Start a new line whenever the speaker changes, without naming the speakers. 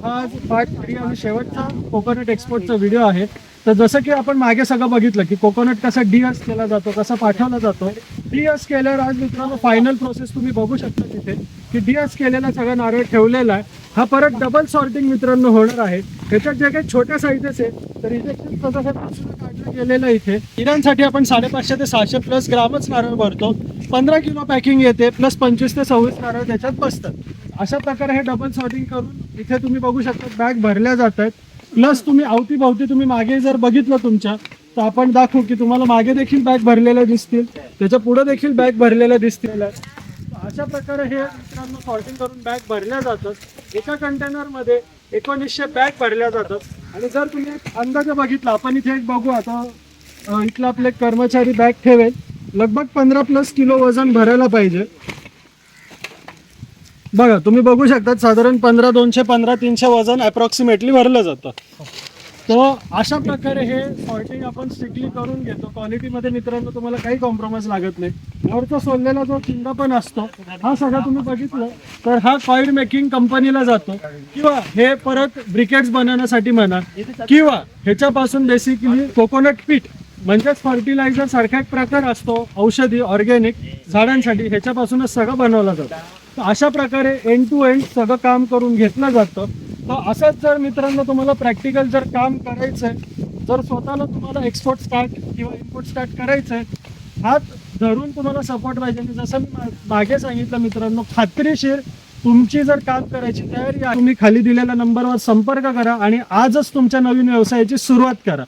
हा पार्ट 3 आणि शेवटचा कोकोनट एक्सपोर्टचा व्हिडिओ आहे. तर जसं की आपण मागे सगळं बघितलं की कोकोनट कसा डिअस केला जातो, कसा पाठवला जातो. डिअस केल्यावर आज मित्रांनो फायनल प्रोसेस तुम्ही बघू शकता तिथे की डिअस केलेला सगळा नारळ ठेवलेला आहे. हा परत डबल सॉर्टिंग मित्रांनो होणार आहे. त्याच्यात जे काही छोट्या साईजेस आहे तर इथे काढलं गेलेलं इथे इराणसाठी आपण 550 ते 600 प्लस ग्रामच नारळ भरतो. 15 किलो पॅकिंग येते प्लस 25 ते 26 नारळ त्याच्यात बसतात. अशा प्रकारे हे डबल सॉर्टिंग करून इथे तुम्ही बघू शकता बॅग भरल्या जात आहेत. प्लस तुम्ही अवतीभवती तुम्ही मागे जर बघितलं तुमच्या तर आपण दाखवू की तुम्हाला मागे देखील बॅग भरलेल्या दिसतील, त्याच्या पुढे देखील बॅग भरलेल्या दिसतील. अशा प्रकारे हे मित्रांनो सॉर्टिंग करून बॅग भरल्या जातात. एका कंटेनरमध्ये 1900 बॅग भरल्या जातात. आणि जर तुम्ही एक अंदाजे बघितला आपण इथे एक बघू आता इथला आपले कर्मचारी बॅग ठेवेल लगभग 15 प्लस किलो वजन भरायला पाहिजे. बघा तुम्ही बघू शकता साधारण 15 200 15 300 वजन अप्रॉक्सिमेटली भरलं जातं. तर अशा प्रकारे हे सॉर्टिंग आपण स्ट्रिक्टली करून घेतो. क्वालिटीमध्ये मित्रांनो तुम्हाला काही कॉम्प्रोमाइज लागत नाही. वरचा सोललेला जो चिंदा पण असतो हा सगळा तुम्ही बघितलं तर हा कॉइल मेकिंग कंपनीला जातो किंवा हे परत ब्रिकेट्स बनवण्यासाठी म्हणा किंवा ह्याच्यापासून बेसिकली कोकोनट पीठ म्हणजेच फर्टिलायझर सारखा एक प्रकार असतो औषधी ऑर्गॅनिक झाडांसाठी ह्याच्यापासूनच सगळं बनवलं जातं. तर अशा प्रकारे एंड टू एंड सगळं काम करून घेतलं जातं. तर असंच जर मित्रांनो तुम्हाला प्रॅक्टिकल जर काम करायचं आहे, जर स्वतःला तुम्हाला एक्सपोर्ट स्टार्ट किंवा इम्पोर्ट स्टार्ट करायचं आहे, हात धरून तुम्हाला सपोर्ट पाहिजे. आणि जसं मी मागे सांगितलं मित्रांनो खात्रीशीर तुमची जर काम करायची तयारी आहे तुम्ही खाली दिलेल्या नंबरवर संपर्क करा आणि आजच तुमच्या नवीन व्यवसायाची सुरुवात करा.